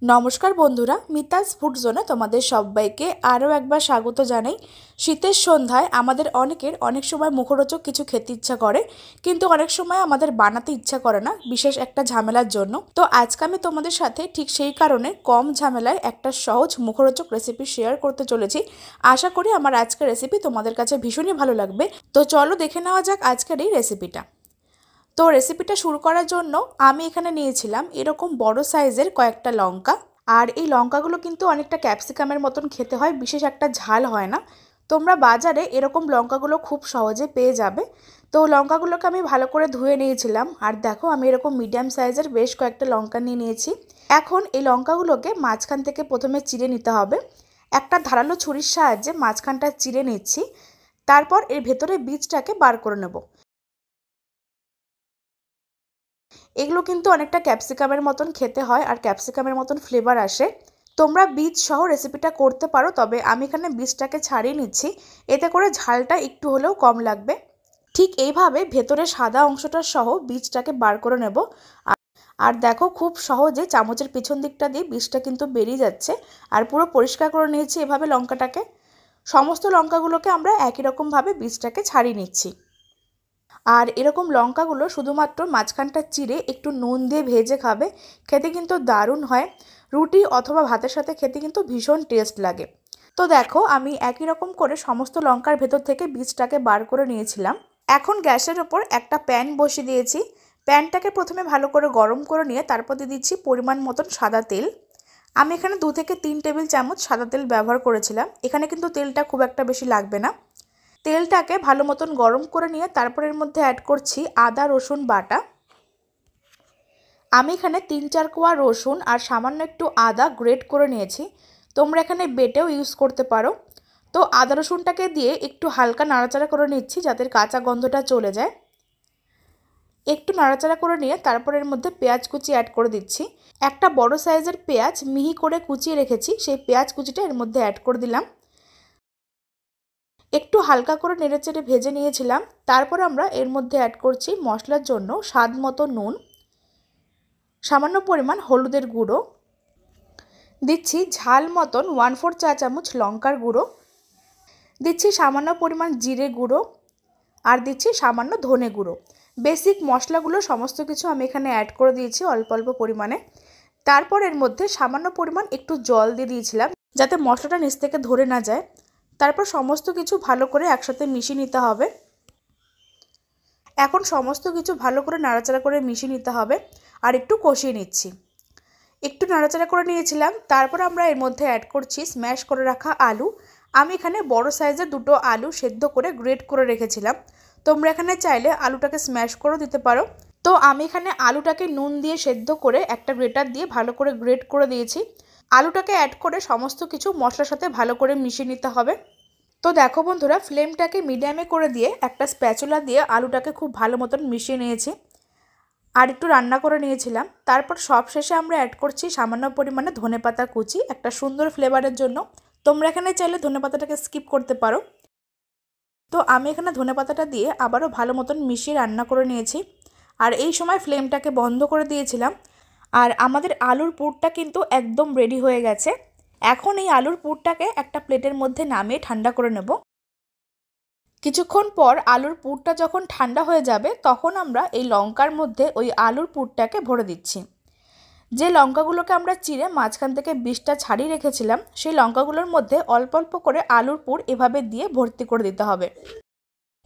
নমস্কার বন্ধুরা, মিতাস ফুড জোনে তোমাদের সবাইকে আরও একবার স্বাগত জানাই। শীতের সন্ধ্যায় আমাদের অনেকের অনেক সময় মুখরোচক কিছু খেতে ইচ্ছা করে, কিন্তু অনেক সময় আমাদের বানাতে ইচ্ছা করে না, বিশেষ একটা ঝামেলার জন্য। তো আজকে আমি তোমাদের সাথে ঠিক সেই কারণে কম ঝামেলায় একটা সহজ মুখরোচক রেসিপি শেয়ার করতে চলেছি। আশা করি আমার আজকের রেসিপি তোমাদের কাছে ভীষণই ভালো লাগবে। তো চলো দেখে নেওয়া যাক আজকের এই রেসিপিটা। তো রেসিপিটা শুরু করার জন্য আমি এখানে নিয়েছিলাম এরকম বড় সাইজের কয়েকটা লঙ্কা। আর এই লঙ্কাগুলো কিন্তু অনেকটা ক্যাপসিকামের মতন খেতে হয়, বিশেষ একটা ঝাল হয় না। তোমরা বাজারে এরকম লঙ্কাগুলো খুব সহজে পেয়ে যাবে। তো লঙ্কাগুলোকে আমি ভালো করে ধুয়ে নিয়েছিলাম। আর দেখো, আমি এরকম মিডিয়াম সাইজের বেশ কয়েকটা লঙ্কা নিয়ে নিয়েছি। এখন এই লঙ্কাগুলোকে মাঝখান থেকে প্রথমে চিড়ে নিতে হবে। একটা ধারালো ছুরির সাহায্যে মাঝখানটা চিড়ে নিচ্ছি। তারপর এর ভেতরে বীজটাকে বার করে নেব। এগুলো কিন্তু অনেকটা ক্যাপসিকামের মতন খেতে হয় আর ক্যাপসিকামের মতন ফ্লেভার আসে। তোমরা বীজ সহ রেসিপিটা করতে পারো, তবে আমি এখানে বীজটাকে ছাড়িয়ে নিচ্ছি, এতে করে ঝালটা একটু হলেও কম লাগবে। ঠিক এইভাবে ভেতরে সাদা অংশটা সহ বীজটাকে বার করে নেব। আর দেখো, খুব সহজে চামচের পিছন দিকটা দিয়ে বীজটা কিন্তু বেরিয়ে যাচ্ছে। আর পুরো পরিষ্কার করে নিয়েছি এভাবে লঙ্কাটাকে। সমস্ত লঙ্কাগুলোকে আমরা একই রকমভাবে বীজটাকে ছাড়িয়ে নিচ্ছি। আর এরকম লঙ্কাগুলো শুধুমাত্র মাঝখানটা চিড়ে একটু নুন দিয়ে ভেজে খাবে, খেতে কিন্তু দারুণ হয়। রুটি অথবা ভাতের সাথে খেতে কিন্তু ভীষণ টেস্ট লাগে। তো দেখো, আমি একই রকম করে সমস্ত লঙ্কার ভেতর থেকে বীজটাকে বার করে নিয়েছিলাম। এখন গ্যাসের ওপর একটা প্যান বসিয়ে দিয়েছি। প্যানটাকে প্রথমে ভালো করে গরম করে নিয়ে তারপর দিয়ে দিচ্ছি পরিমাণ মতন সাদা তেল। আমি এখানে 2 থেকে 3 টেবিল চামচ সাদা তেল ব্যবহার করেছিলাম। এখানে কিন্তু তেলটা খুব একটা বেশি লাগবে না। তেলটাকে ভালো মতন গরম করে নিয়ে তারপর এর মধ্যে অ্যাড করছি আদা রসুন বাটা। আমি এখানে 3-4 কোয়া রসুন আর সামান্য একটু আদা গ্রেট করে নিয়েছি। তোমরা এখানে বেটেও ইউজ করতে পারো। তো আদা রসুনটাকে দিয়ে একটু হালকা নাড়াচাড়া করে নিচ্ছি, যাতে কাঁচা গন্ধটা চলে যায়। একটু নাড়াচাড়া করে নিয়ে তারপর এর মধ্যে পেঁয়াজ কুচি অ্যাড করে দিচ্ছি। একটা বড় সাইজের পেঁয়াজ মিহি করে কুচিয়ে রেখেছি, সেই পেঁয়াজ কুচিটা এর মধ্যে অ্যাড করে দিলাম। একটু হালকা করে নেড়েচেড়ে ভেজে নিয়েছিলাম। তারপর আমরা এর মধ্যে অ্যাড করছি মশলার জন্য স্বাদ মতো নুন, সামান্য পরিমাণ হলুদের গুঁড়ো, দিচ্ছি ঝাল মতন 1/4 চা চামচ লঙ্কার গুঁড়ো, দিচ্ছি সামান্য পরিমাণ জিরে গুঁড়ো, আর দিচ্ছি সামান্য ধনে গুঁড়ো। বেসিক মশলাগুলো সমস্ত কিছু আমি এখানে অ্যাড করে দিয়েছি অল্প অল্প পরিমাণে। তারপর এর মধ্যে সামান্য পরিমাণ একটু জল দিয়ে দিয়েছিলাম, যাতে মশলাটা নিচ থেকে ধরে না যায়। তারপর সমস্ত কিছু ভালো করে একসাথে মিশিয়ে নিতে হবে। এখন সমস্ত কিছু ভালো করে নাড়াচাড়া করে মিশিয়ে নিতে হবে আর একটু কষিয়ে নিচ্ছি। একটু নাড়াচাড়া করে নিয়েছিলাম। তারপর আমরা এর মধ্যে অ্যাড করছি স্ম্যাশ করে রাখা আলু। আমি এখানে বড় সাইজের 2টো আলু সেদ্ধ করে গ্রেট করে রেখেছিলাম। তোমরা এখানে চাইলে আলুটাকে স্ম্যাশ করেও দিতে পারো। তো আমি এখানে আলুটাকে নুন দিয়ে সেদ্ধ করে একটা গ্রেটার দিয়ে ভালো করে গ্রেট করে দিয়েছি। আলুটাকে অ্যাড করে সমস্ত কিছু মশলার সাথে ভালো করে মিশিয়ে নিতে হবে। তো দেখো বন্ধুরা, ফ্লেমটাকে মিডিয়ামে করে দিয়ে একটা স্প্যাচুলা দিয়ে আলুটাকে খুব ভালো মতন মিশিয়ে নিয়েছি আর একটু রান্না করে নিয়েছিলাম। তারপর সবশেষে আমরা অ্যাড করছি সামান্য পরিমাণে ধনেপাতা কুচি, একটা সুন্দর ফ্লেভারের জন্য। তোমরা এখানে চাইলে ধনেপাতাটাকে স্কিপ করতে পারো। তো আমি এখানে ধনেপাতাটা দিয়ে আবারও ভালো মতন মিশিয়ে রান্না করে নিয়েছি। আর এই সময় ফ্লেমটাকে বন্ধ করে দিয়েছিলাম। আর আমাদের আলুর পুরটা কিন্তু একদম রেডি হয়ে গেছে। এখন এই আলুর পুরটাকে একটা প্লেটের মধ্যে নামিয়ে ঠান্ডা করে নেব। কিছুক্ষণ পর আলুর পুরটা যখন ঠান্ডা হয়ে যাবে, তখন আমরা এই লঙ্কার মধ্যে ওই আলুর পুরটাকে ভরে দিচ্ছি। যে লঙ্কাগুলোকে আমরা চিড়ে মাঝখান থেকে বীজটা ছাড়িয়ে রেখেছিলাম, সেই লঙ্কাগুলোর মধ্যে অল্প অল্প করে আলুর পুর এভাবে দিয়ে ভর্তি করে দিতে হবে।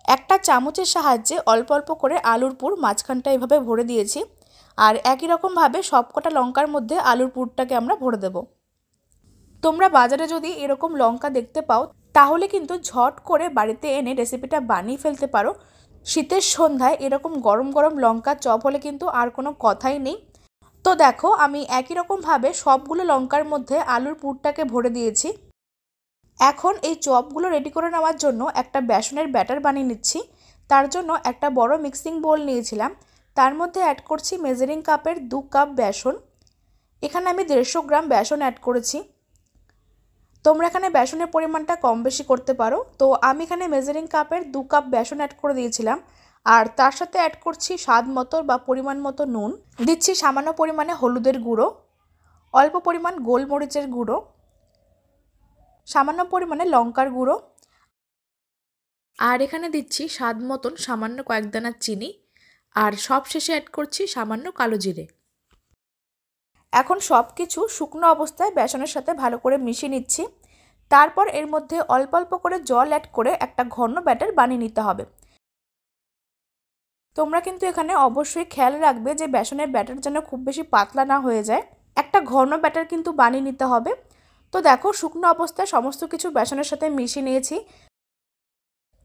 একটা চামচের সাহায্যে অল্প অল্প করে আলুর পুর মাঝখানটা এভাবে ভরে দিয়েছি। আর একই রকমভাবে সবকটা লঙ্কার মধ্যে আলুর পুরটাকে আমরা ভরে দেব। তোমরা বাজারে যদি এরকম লঙ্কা দেখতে পাও, তাহলে কিন্তু ঝট করে বাড়িতে এনে রেসিপিটা বানিয়ে ফেলতে পারো। শীতের সন্ধ্যায় এরকম গরম গরম লঙ্কার চপ হলে কিন্তু আর কোনো কথাই নেই। তো দেখো, আমি একই রকমভাবে সবগুলো লঙ্কার মধ্যে আলুর পুরটাকে ভরে দিয়েছি। এখন এই চপগুলো রেডি করে নেওয়ার জন্য একটা বেসনের ব্যাটার বানিয়ে নিচ্ছি। তার জন্য একটা বড় মিক্সিং বোল নিয়েছিলাম। তার মধ্যে অ্যাড করছি মেজারিং কাপের 2 কাপ বেসন। এখানে আমি 150 গ্রাম বেসন অ্যাড করেছি। তোমরা এখানে বেসনের পরিমাণটা কম বেশি করতে পারো। তো আমি এখানে মেজারিং কাপের 2 কাপ বেসন অ্যাড করে দিয়েছিলাম। আর তার সাথে অ্যাড করছি স্বাদ মতো বা পরিমাণ মতো নুন, দিচ্ছি সামান্য পরিমাণে হলুদের গুঁড়ো, অল্প পরিমাণ গোলমরিচের গুঁড়ো, সামান্য পরিমাণে লঙ্কার গুঁড়ো, আর এখানে দিচ্ছি স্বাদ মতন সামান্য কয়েক দানা চিনি, আর সব শেষে অ্যাড করছি সামান্য কালো জিরে। এখন সব কিছু শুকনো অবস্থায় বেসনের সাথে ভালো করে মিশিয়ে নিচ্ছি। তারপর এর মধ্যে অল্প অল্প করে জল অ্যাড করে একটা ঘন ব্যাটার বানিয়ে নিতে হবে। তোমরা কিন্তু এখানে অবশ্যই খেয়াল রাখবে যে বেসনের ব্যাটার যেন খুব বেশি পাতলা না হয়ে যায়, একটা ঘন ব্যাটার কিন্তু বানিয়ে নিতে হবে। তো দেখো শুকনো অবস্থায় সমস্ত কিছু বেসনের সাথে মিশিয়ে নিয়েছি।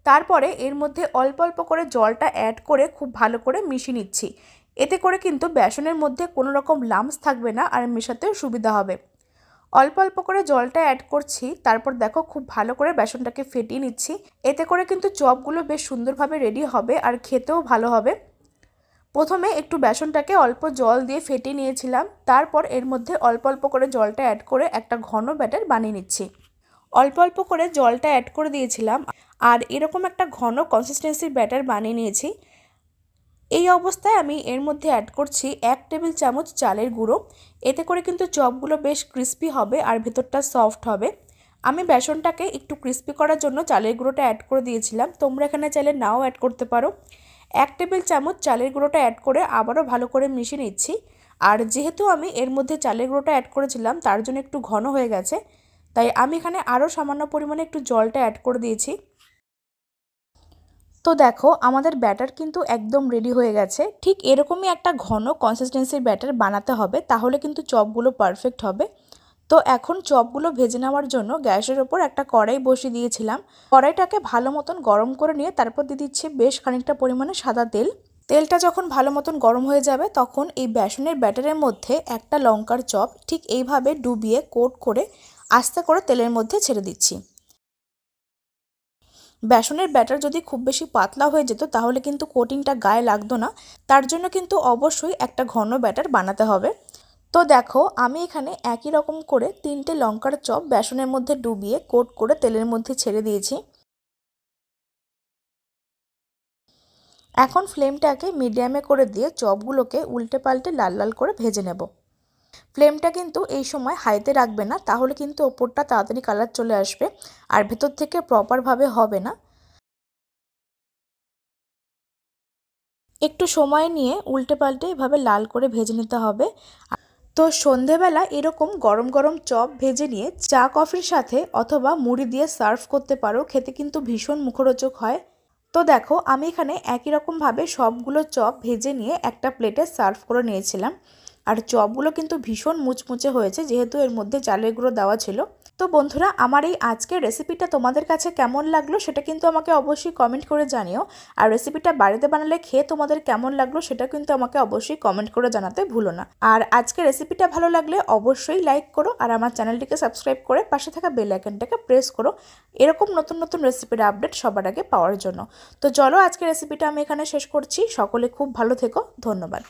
তারপরে এর মধ্যে অল্প অল্প করে জলটা অ্যাড করে খুব ভালো করে মিশিয়ে নিচ্ছি। এতে করে কিন্তু বেসনের মধ্যে কোনো রকম লাম্পস থাকবে না আর মেশাতেও সুবিধা হবে। অল্প অল্প করে জলটা অ্যাড করছি, তারপর দেখো খুব ভালো করে বেসনটাকে ফেটিয়ে নিচ্ছি। এতে করে কিন্তু চপগুলো বেশ সুন্দরভাবে রেডি হবে আর খেতেও ভালো হবে। প্রথমে একটু বেসনটাকে অল্প জল দিয়ে ফেটিয়ে নিয়েছিলাম, তারপর এর মধ্যে অল্প অল্প করে জলটা অ্যাড করে একটা ঘন ব্যাটার বানিয়ে নিচ্ছি। অল্প অল্প করে জলটা অ্যাড করে দিয়েছিলাম আর এরকম একটা ঘন কনসিস্টেন্সির ব্যাটার বানিয়ে নিয়েছি। এই অবস্থায় আমি এর মধ্যে অ্যাড করছি 1 টেবিল চামচ চালের গুঁড়ো। এতে করে কিন্তু চপগুলো বেশ ক্রিস্পি হবে আর ভেতরটা সফট হবে। আমি বেসনটাকে একটু ক্রিস্পি করার জন্য চালের গুঁড়োটা অ্যাড করে দিয়েছিলাম, তোমরা এখানে চাইলে নাও অ্যাড করতে পারো। 1 টেবিল চামচ চালের গুঁড়োটা অ্যাড করে আবারও ভালো করে মিশিয়ে নিচ্ছি। আর যেহেতু আমি এর মধ্যে চালের গুঁড়োটা অ্যাড করেছিলাম তার জন্য একটু ঘন হয়ে গেছে, তাই আমি এখানে আরও সামান্য পরিমাণে একটু জলটা অ্যাড করে দিয়েছি। তো দেখো আমাদের ব্যাটার কিন্তু একদম রেডি হয়ে গেছে। ঠিক এরকমই একটা ঘন কনসিস্টেন্সির ব্যাটার বানাতে হবে, তাহলে কিন্তু চপগুলো পারফেক্ট হবে। তো এখন চপগুলো ভেজে নেওয়ার জন্য গ্যাসের ওপর একটা কড়াই বসিয়ে দিয়েছিলাম। কড়াইটাকে ভালো মতন গরম করে নিয়ে তারপর দিয়ে দিচ্ছি বেশ খানিকটা পরিমাণে সাদা তেল। তেলটা যখন ভালো মতন গরম হয়ে যাবে তখন এই বেসনের ব্যাটারের মধ্যে একটা লঙ্কার চপ ঠিক এইভাবে ডুবিয়ে কোট করে আস্তে করে তেলের মধ্যে ছেড়ে দিচ্ছি। বেসনের ব্যাটার যদি খুব বেশি পাতলা হয়ে যেত তাহলে কিন্তু কোটিংটা গায়ে লাগতো না, তার জন্য কিন্তু অবশ্যই একটা ঘন ব্যাটার বানাতে হবে। তো দেখো আমি এখানে একই রকম করে 3টে লঙ্কার চপ বেসনের মধ্যে ডুবিয়ে কোট করে তেলের মধ্যে ছেড়ে দিয়েছি। এখন ফ্লেমটাকে মিডিয়ামে করে দিয়ে চপগুলোকে উল্টে পাল্টে লাল লাল করে ভেজে নেব। ফ্লেমটা কিন্তু এই সময় হাইতে রাখবে না, তাহলে কিন্তু ওপরটা তাড়াতাড়ি কালার চলে আসবে আর ভেতর থেকে প্রপারভাবে হবে না। একটু সময় নিয়ে উল্টে পাল্টে এভাবে লাল করে ভেজে নিতে হবে। তো সন্ধেবেলা এরকম গরম গরম চপ ভেজে নিয়ে চা কফির সাথে অথবা মুড়ি দিয়ে সার্ভ করতে পারো, খেতে কিন্তু ভীষণ মুখরোচক হয়। তো দেখো আমি এখানে একই রকমভাবে সবগুলো চপ ভেজে নিয়ে একটা প্লেটে সার্ভ করে নিয়েছিলাম। আর চপগুলো কিন্তু ভীষণ মুচমুচে হয়েছে যেহেতু এর মধ্যে চালের গুঁড়ো দেওয়া ছিল। তো বন্ধুরা আমার এই আজকের রেসিপিটা তোমাদের কাছে কেমন লাগলো সেটা কিন্তু আমাকে অবশ্যই কমেন্ট করে জানিও। আর রেসিপিটা বাড়িতে বানালে খেয়ে তোমাদের কেমন লাগলো সেটা কিন্তু আমাকে অবশ্যই কমেন্ট করে জানাতে ভুলো না। আর আজকের রেসিপিটা ভালো লাগলে অবশ্যই লাইক করো আর আমার চ্যানেলটিকে সাবস্ক্রাইব করে পাশে থাকা বেল আইকনটাকে প্রেস করো এরকম নতুন নতুন রেসিপির আপডেট সবার আগে পাওয়ার জন্য। তো চলো আজকের রেসিপিটা আমি এখানে শেষ করছি। সকলে খুব ভালো থেকো, ধন্যবাদ।